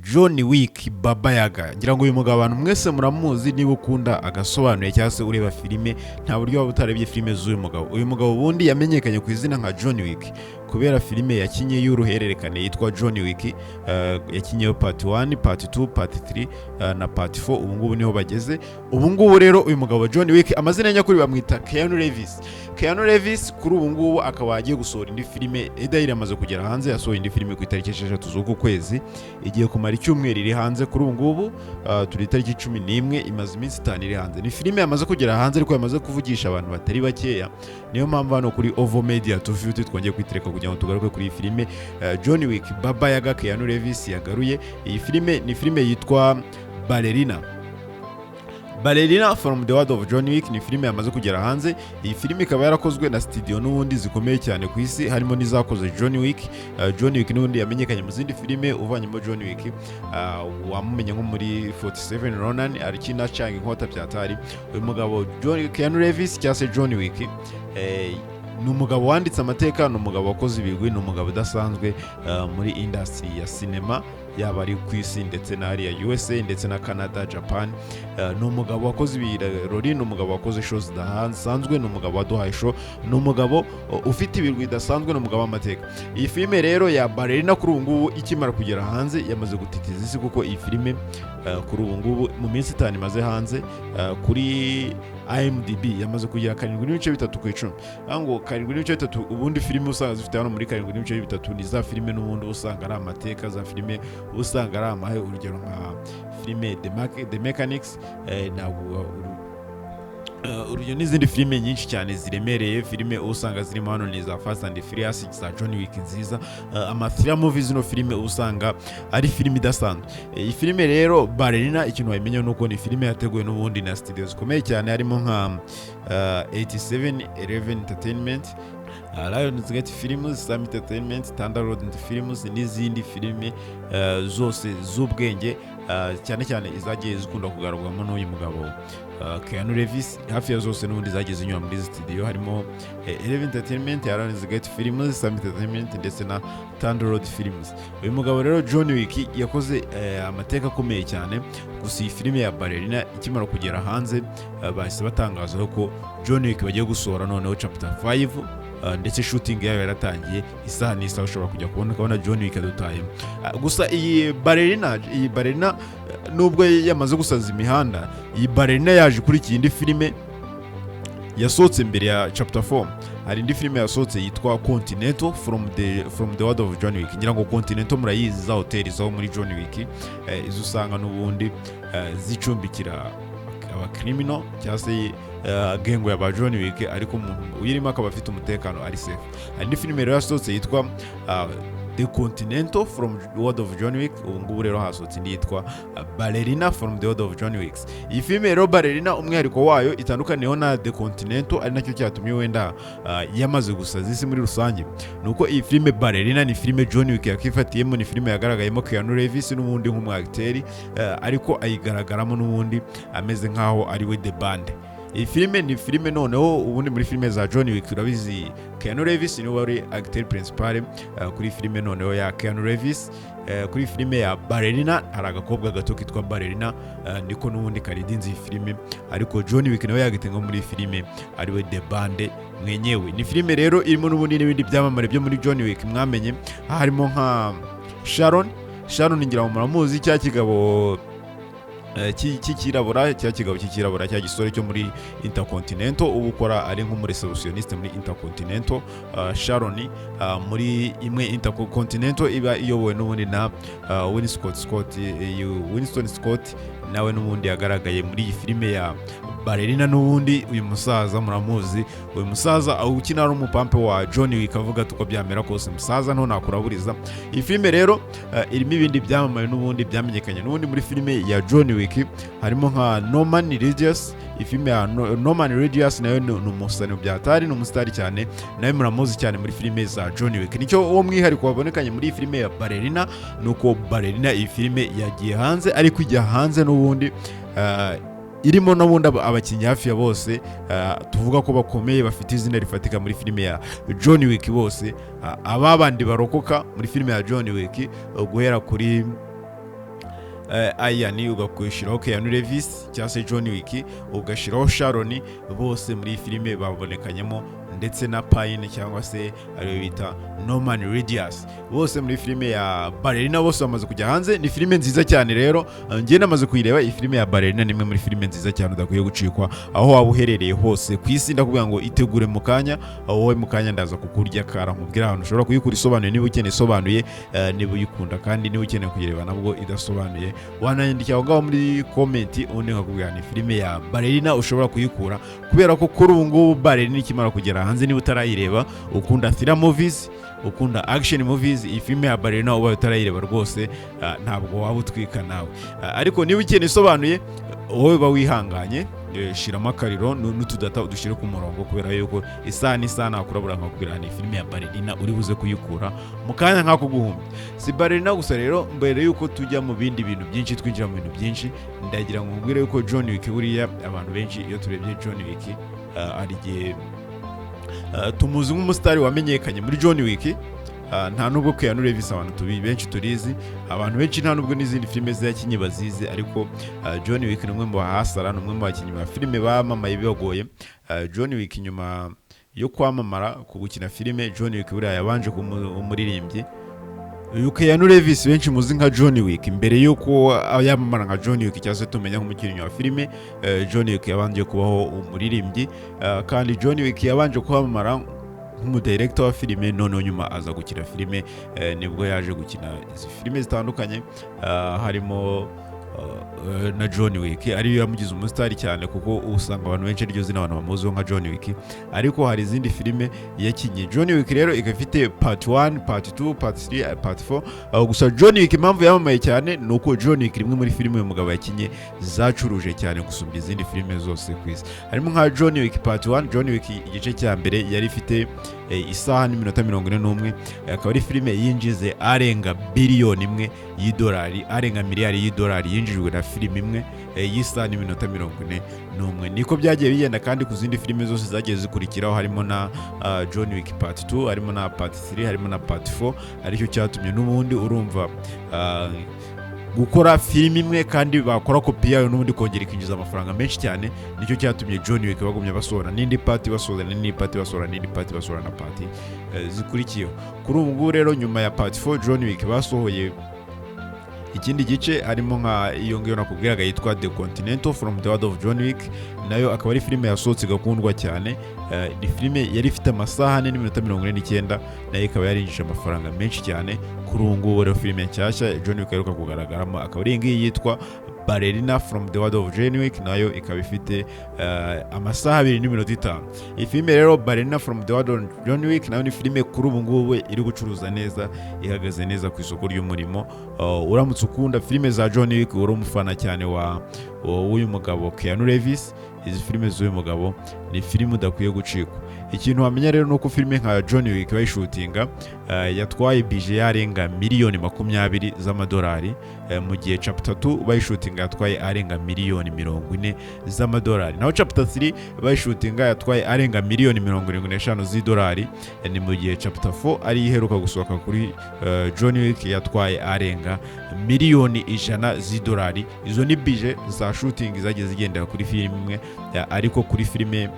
Johnwick Babayaga. Ngira ngo uyu mugabo abantu mwese muramuzi niba ukunda Agasobanuye cyangwa se ureba filime, nta buryo waba utarebye filime z'uyu mugabo. Uyu mugabo bundi yamenyekanye ku izina nka Johnwick kubera filime yakinye y'uruhererekane yitwa Johnwick, yakinyeho part 1, part 2, part 3 na part 4. Ubu ngubu niho bageze. Ubu ngubu rero uyu mugabo Johnwick amazina nyakuri bamwita Keanu Reeves. Keanu Reeves kuri ubu ngubu akaba agiye gusohora indi filime, edahiri amaze kugera hanze, yasohoye indi filime ku itariki 6 z'uku kwezi, igiye kumara icyumweru iri hanze. Kuri ubu ngubu turi itariki 11, imaze iminsi 5 iri hanze. Ni filime yamaze kugera hanze ariko yamaze kuvugisha abantu batari bakeya, niyo mpamvu hano kuri Ovo Media twongeye kwitereka kugira ngo tugaruke kuri iyi filime Johnwick Babayaga Keanu Reeves yagaruye. Iyi filime ni filime yitwa Ballerina. Ballerina from the world of Johnwick ni filime yamaze kugera hanze. Iyi filime ikaba yarakozwe na studio n'ubundi zikomeye cyane ku isi, harimo n'izakoze Johnwick. Johnwick n'ubundi yamenyekanye mu zindi filime, uvanyemo Johnwick wamumenye nko muri 47 Ronin arikina cyangwa inkota byatari. Uyu mugabo Keanu Reeves cyangwa se Johnwick ni umugabo wanditse amateka, ni umugabo wakoze ibigwi, ni umugabo udasanzwe muri industry ya cinema, yaba ari ku isi ndetse na hariya USA ndetse na Canada, Japan. Ni umugabo wakoze ibirori, ni umugabo wakoze shows zidasanzwe, ni umugabo waduhaye show, ni umugabo ufite ibigwi bidasanzwe, ni umugabo w'amateka. Iyi filime rero ya Ballerina kuri ubu ngubu ikimara kugera hanze yamaze gutitiza isi, kuko iyi filime kuri ubu ngubu mu minsi 5 imaze hanze kuri IMDb yamaze kugira 7.3 ku 10. Ngo 7.3 ubundi filime usanga zifite hano muri 7.3 ni za filime n'ubundi usanga ari amateka, za filime usanga ari amahe, urugero nka filime The Mechanics, urugero n'izindi filime nyinshi cyane ziremereye. Filime usanga zirimo hano ni za Fast and Furious, za Johnwick nziza, ama movies no filime usanga ari filime idasanzwe. Iyi filime rero Ballerina ikintu wayimenya nuko ni filime yateguwe n'ubundi na studios zikomeye cyane, harimo nka 8711 Entertainment, Lionsgate Films, Summit Entertainment, Thunder Road Films n'izindi filime zose z'ubwenge, cyane cyane izagiye zikunda kugaragwamo n'uyu mugabo Keanu Reeves. Hafi ya zose n'ubundi zagiye zinyura muri studio, harimo 11 Entertainment, Lionsgate Films, Summit Entertainment ndetse na Thunder Road Films. Uyu mugabo rero Johnwick yakoze amateka akomeye cyane. Gusa iyi filime ya Ballerina ikimara kugera hanze bahise batangaza ko Johnwick bagiye gusohora noneho chapter 5, ndetse shooting yayo yaratangiye. Isaha n'isa ushobora kujya kubona Johnwick adutaye. Gusa iyi Ballerina nubwo yamaze gusaza imihanda, iyi Ballerina yaje kuri indi filime yasohotse mbere ya chapter 4. Hari indi filime yasohotse yitwa Continental from the world of Johnwick. Ngira ngo Continental murayizi za hoteli zo muri Johnwick, izo usanga n'ubundi zicumbikira aba criminal cyangwa se gengo ya ba Johnwick, ariko umuntu uyirimo akaba afite umutekano ari safe. Hari indi filime rero yasohotse yitwa The Continental from the world of Johnwick. Ubu ngubu rero hasohotse indi yitwa Ballerina from the world of Johnwick. Iyi filime rero Ballerina umwihariko wayo itandukaniyeho na The Continental, ari nacyo cyatumye wenda yamaze gusaza isi muri rusange, nuko iyi filime Ballerina ni filime Johnwick yakifatiyemo, ni filime yagaragayemo Keanu Reeves n'ubundi nk'umwagiteri, ariko ayigaragaramo n'ubundi ameze nkaho ari we the band. Iyi filime ni filime noneho ubundi muri filime za Johnwick urabizi Keanu Reeves niwe wari acteur principal. Kuri filime noneho ya Keanu Reeves, kuri filime ya Ballerina hari agakobwa gato kitwa Ballerina, niko n'ubundi karidinze iyi filime, ariko Johnwick nawe yagitenga muri filime ariwe the band mwenyewe. Ni filime rero irimo n'ubundi n'ibindi byamamare byo muri Johnwick mwamenye, harimo nka Sharon ngira ngo muramuzi, cya kigabo cy'ikirabura cya gisore cyo muri Intercontinental, ubu ukora ari nk'umureceptioniste muri Intercontinental. Sharon muri imwe Intercontinental iba iyobowe n'ubundi na Winston Scott, nawe n'ubundi yagaragaye muri iyi filime ya Ballerina. N'ubundi uyu musaza muramuzi, uyu musaza ukina ari umupampe wa Johnwick, avuga tuko byamera kose musaza nto nakuraburiza. Iyi filime rero irimo ibindi byamamaye n'ubundi byamenyekanye n'ubundi muri filime ya Johnwick, harimo nka Norman Reedus. Iyi filime ya Norman Reedus nayo ni umusani byatari, ni umusitari cyane, nawe muramuzi cyane muri filime za Johnwick. Nicyo uwo mwihariko wabonekanye muri iyi filime ya Ballerina, nuko Ballerina iyi filime yagiye hanze, ariko ijya hanze n'ubundi irimo n'ubundi abakinnyi hafi ya bose tuvuga ko bakomeye bafite izina rifatika muri filime ya Johnwick bose. Ababandi barokoka muri filime ya Johnwick guhera kuri aya ni ugakwishiraho Keanu Reeves cyangwa se Johnwick, ugashiraho Sharon, bose muri filime babonekanyemo, ndetse na Pine cyangwa se ariyo bita Norman Reedus, bose muri filime ya Ballerina, bose bamaze kujya hanze. Ni filime nziza cyane rero, ngiye namaze kuyireba. Iyi filime ya Ballerina ni imwe muri filime nziza cyane udakwiye gucikwa aho waba uherereye hose ku isi. Ndakubwira ngo itegure mu kanya, wowe mu kanya ndaza kukurya kara nkubwira ahantu ushobora kuyikura isobanuye, niba ukeneye isobanuye, niba uyikunda, kandi niba ukeneye kuyireba nabwo idasobanuye wanayandikira aho ngaho muri comment, ubundi nkakubwira ni filime ya Ballerina ushobora kuyikura, kubera ko kuri ubu ngubu Ballerina ikimara kugera hanze, niba utarayireba, ukunda thriller movies, ukunda action movies, iyi filime ya Ballerina ubaye utarayireba rwose ntabwo waba utwika nawe. Ariko niba ukeneye isobanuye, wowe ba wihanganye, shiramo akariro n'utudata udushyire ku murongo, kubera yuko isaha n'isaha nakurabura nkakubwira ni filime ya Ballerina uri buze kuyikura mu kanya nk'ako guhumbya. Si Ballerina gusa rero, mbere yuko tujya mu bindi bintu byinshi, twinjira mu bintu byinshi, ndagira ngo nkubwire yuko Johnwick buriya abantu benshi iyo turebye Johnwick ari igihe tumuzi nk'umusitari wamenyekanye muri Johnwick. Nta nubwo Keanu Reeves abantu benshi turizi, abantu benshi nta nubwo n'izindi filime zakinye bazizi, ariko Johnwick ni umwe mu bahasara, ni umwe mu bakinnyi ba filime bamamaye bibagoye. Johnwick nyuma yo kwamamara ku gukina filime, Johnwick buriya yabanje kumuririmbyi uyu Keanu Reeves benshi muzi nka Johnwick. Mbere yuko yamamara nka Johnwick cyangwa se tumenya nk'umukinnyi wa filime, Johnwick yabanje kubaho umuririmbyi, kandi Johnwick yabanje kwamamara nk'umudirector wa filime, noneho nyuma aza gukina filime. Nibwo yaje gukina izi filime zitandukanye, harimo na Johnwick, ariyo yamugize umusitari cyane, kuko usanga abantu benshi iryo zina abantu bamuziho nka Johnwick. Ariko hari izindi filime yakinye. Johnwick rero ikafite part 1, part 2, part 3, part 4. Gusa Johnwick impamvu yamamaye cyane ni uko Johnwick rimwe muri filime uyu mugabo yakinye zacuruje cyane gusumbya izindi filime zose ku isi. Harimo nka Johnwick part 1. Johnwick igice cya mbere yari ifite isaha n'iminota 41, akaba ari filime yinjize arenga biliyoni imwe y'idolari, arenga miliyari y'idolari yinjijwe na filime imwe y'isaha n'iminota 41. Niko byagiye bigenda kandi ku zindi filime zose zagiye zikurikiraho, harimo na Johnwick part 2, harimo na part 3, harimo na part 4. aricyo cyatumye n'ubundi urumva gukora filime imwe kandi bakora kopi yayo n'ubundi kongera ikinjiza amafaranga menshi cyane. Nicyo cyatumye Johnwick bagumya basohora n'indi party, basohora n'indi party, basohora n'indi party, basohora na party zikurikiyeho. Kuri ubu ngubu rero nyuma ya part 4 Johnwick basohoye ikindi gice, harimo nka iyo ngiyo nakubwiraga yitwa The Continental from the World of Johnwick. Nayo akaba ari filime yasohotse igakundwa cyane. Ni filime yari ifite amasaha n'iminota 49, nayo ikaba yarinjije amafaranga menshi cyane. Kuri ubu ngubu rero filime nshyashya Johnwick aheruka kugaragaramo akaba ari iyi yitwa Ballerina from the World of Johnwick, nayo ikaba ifite amasaha 2 n'iminota 5. Iyi filime rero Ballerina from the World of Johnwick nayo ni filime kuri ubu ngubu iri gucuruza neza, ihagaze neza ku isoko ry'umurimo. Uramutse ukunda filime za Johnwick, uri umufana cyane w'uyu mugabo Keanu Reeves, izi filime z'uyu mugabo ni filime udakwiye gucikwa. Ikintu wamenya rero nuko filime nka Johnwick bayishutinga yatwaye budget yarenga miliyoni 20 z'amadolari, mu gihe chapter 2 bayishutinga yatwaye arenga miliyoni 40 z'amadolari. Naho chapter 3 bayishutinga yatwaye arenga miliyoni 75 z'idolari, ni mu gihe chapter 4 ari iheruka gusohoka kuri Johnwick yatwaye arenga miliyoni 100 z'idolari. Izo ni budget za shooting zagiye zigendera kuri filime imwe, ariko kuri filime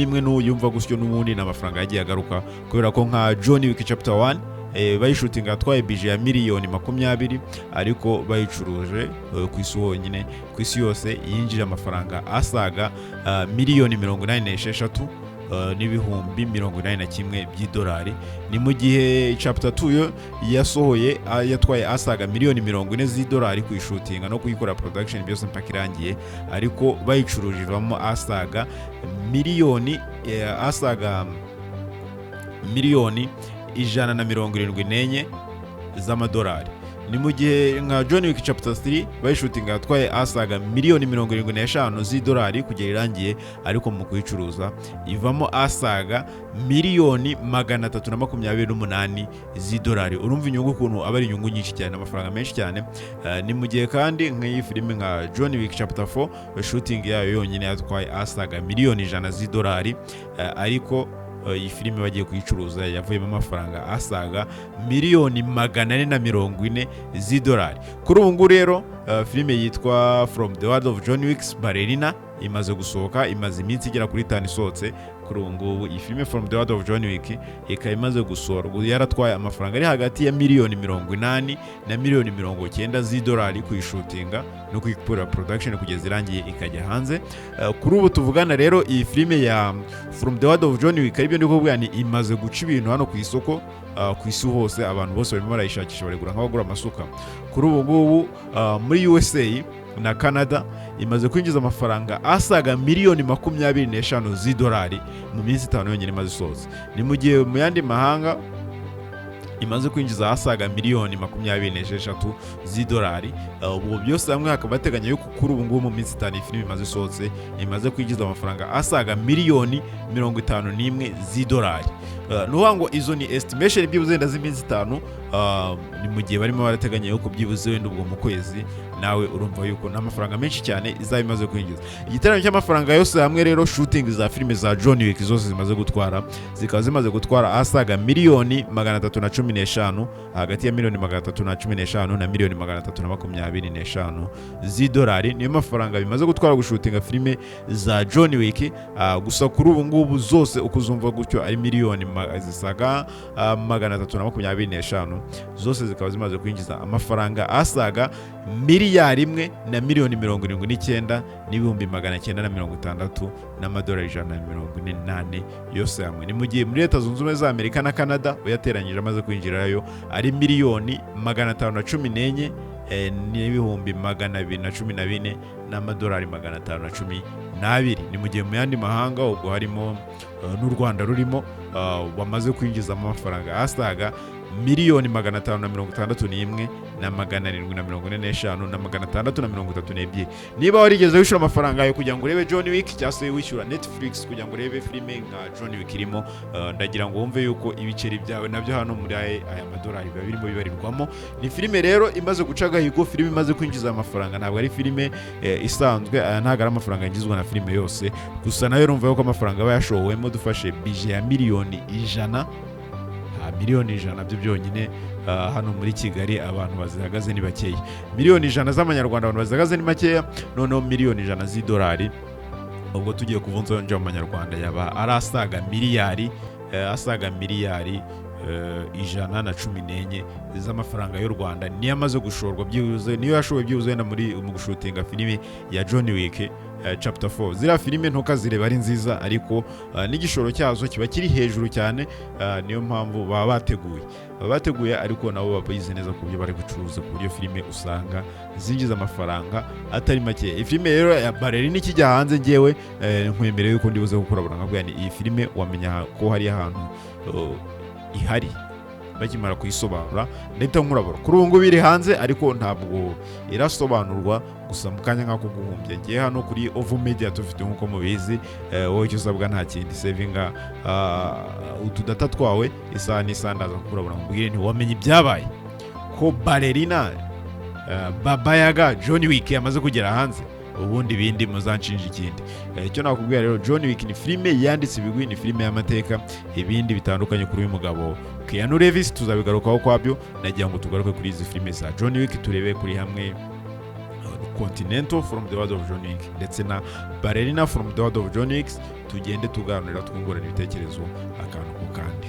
imwe n'uyumva gusyo n'ubundi n'amafaranga yagiye agaruka, kubera ko nka Johnwick chapter 1 bayishutinga yatwaye budget ya miliyoni 20, ariko bayicuruje ku isi honyine, ku isi yose yinjira amafaranga asaga miliyoni 86 n'ibihumbi 81 by'idolari. Ni mu gihe chapter 2 yo yasohoye yatwaye asaga miliyoni 40 z'idolari kuyishutinga no kuyikora production byose mpaka irangiye, ariko bayicurujivamo asaga miliyoni 174 z'amadolari. Ni mu gihe nka Johnwick chapter 3 bayishutinga yatwaye asaga miliyoni 75 z'idolari kugera irangiye, ariko mu kuyicuruza ivamo asaga miliyoni 328 z'idolari. Urumva inyungu ukuntu aba ari inyungu nyinshi cyane, amafaranga menshi cyane. Ni mu gihe kandi nk'iyi filime nka Johnwick chapter 4 shooting yayo yonyine yatwaye asaga miliyoni 100 z'idolari, ariko iyi filime bagiye kuyicuruza yavuyemo amafaranga asaga miliyoni 440 z'idolari. Kuri ubu ngubu rero filime yitwa From the World of Johnwick Ballerina imaze gusohoka, imaze iminsi igera kuri 5 isohotse. Kuri ubu ngubu iyi filime From the World of Johnwick ikaba imaze gusohorwa, yaratwaye amafaranga ari hagati ya miliyoni 80 na miliyoni 90 z'idolari kuyishutinga no kuyikora production kugeza irangiye ikajya hanze. Kuri ubu tuvugana rero iyi filime ya From the World of Johnwick aribyo ndiko kuvuga ni imaze guca ibintu hano ku isoko, ku isi hose abantu bose barimo barayishakisha barigura nk'abagura amasuka. Kuri ubu ngubu muri USA na Canada imaze kwinjiza amafaranga asaga miliyoni 25 z'idolari mu minsi 5 yonyine imaze isohotse. Ni mu gihe mu yandi mahanga imaze kwinjiza asaga miliyoni 26 z'idolari. Ubu byose hamwe hakaba bateganya yuko kuri ubu ngubu mu minsi 5 filime imaze isohotse imaze kwinjiza amafaranga asaga miliyoni 51 z'idolari. Nuvuga ngo izo ni estimation byibuze wenda z'iminsi 5, ni mu gihe barimo barateganya yuko byibuze wenda ubwo mu kwezi nawe urumva yuko n'amafaranga menshi cyane izaba imaze kwinjiza. Igiterane cy'amafaranga yose hamwe rero shooting za filime za Johnwick zose zimaze gutwara, zikaba zimaze gutwara asaga miliyoni 315, hagati ya miliyoni 315 na miliyoni 325 z'idolari. Niyo mafaranga bimaze gutwara gushutinga filime za Johnwick. Gusa kuri ubu ngubu zose ukuzumva gutyo ari miliyoni zisaga 325, zose zikaba zimaze kwinjiza amafaranga asaga miliyari 1 na miliyoni 79 n'ibihumbi 960 n'amadolari 148 yose hamwe. Ni mu gihe muri Leta Zunze Ubumwe za Amerika na Canada bayateranyije amaze kwinjirayo ari miliyoni 514 n'ibihumbi 214 n'amadolari 512. Ni mu gihe mu yandi mahanga ubwo harimo n'u Rwanda rurimo bamaze kwinjiza amafaranga asaga miliyoni 561 na 745 na 632. Niba warigeze wishyura amafaranga yo kugira ngo urebe Johnwick cyangwa se wishyura Netflix kugira ngo urebe filime nka Johnwick irimo, ndagira ngo wumve yuko ibiceri byawe nabyo hano muri aya madolari birimo bibarirwamo. Ni filime rero imaze guca agahigo, filime imaze kwinjiza amafaranga, ntabwo ari filime isanzwe, ntabwo ari amafaranga yinjizwa na filime yose. Gusa nayo urumva yuko amafaranga aba yashowemo, dufashe bije ya miliyoni 100, miliyoni 100 byo byonyine hano muri Kigali abantu bazihagaze ni bakeya. Miliyoni 100 z'amanyarwanda abantu bazihagaze ni makeya, noneho miliyoni 100 z'idolari ubwo tugiye kuvunza nje mu manyarwanda yaba arasaga miliyari, asaga miliyari 114 z'amafaranga y'u Rwanda. Niyo amaze gushorwa byibuze, niyo yashoboye byibuze na muri mu gushutinga filime ya Johnwick chapter 4. Zira filime ntukazireba ari nziza, ariko n'igishoro cyazo kiba kiri hejuru cyane. Niyo mpamvu baba bateguye ariko nabo babizi neza ku byo bari gucuruza, ku buryo filime usanga zinjiza amafaranga atari make. Filime rero ya Ballerina ikijya hanze, ngewe nkwemereye yuko ndibuze gukora buranga, iyi filime wamenya ko hari ahantu ihari bakimara kuyisobanura ndetse nkurabura. Kuri ubu ngubu iri hanze ariko ntabwo irasobanurwa, gusa mu kanya nk'ako guhumbya. Ngiye hano kuri Ovo Media tufite nk'uko mubizi, wowe icyo usabwa nta kindi, savinga utudata twawe isaha n'isaha, ndaza kukurabura nkubwire ntiwamenye ibyabaye ko Ballerina Babayaga Johnwick yamaze kugera hanze, ubundi bindi muzanshinja ikindi. Icyo nakubwira rero, Johnwick ni filime yanditse ibigwi, ni filime y'amateka. Ibindi bitandukanye kuri uyu mugabo Keanu Reeves tuzabigarukaho kwabyo. Nagira ngo tugaruke kuri izi filime za Johnwick, turebe kuri hamwe Continental From the World of Johnwick ndetse na Ballerina From the World of Johnwick, tugende tuganira twungurana ibitekerezo akantu ku kandi.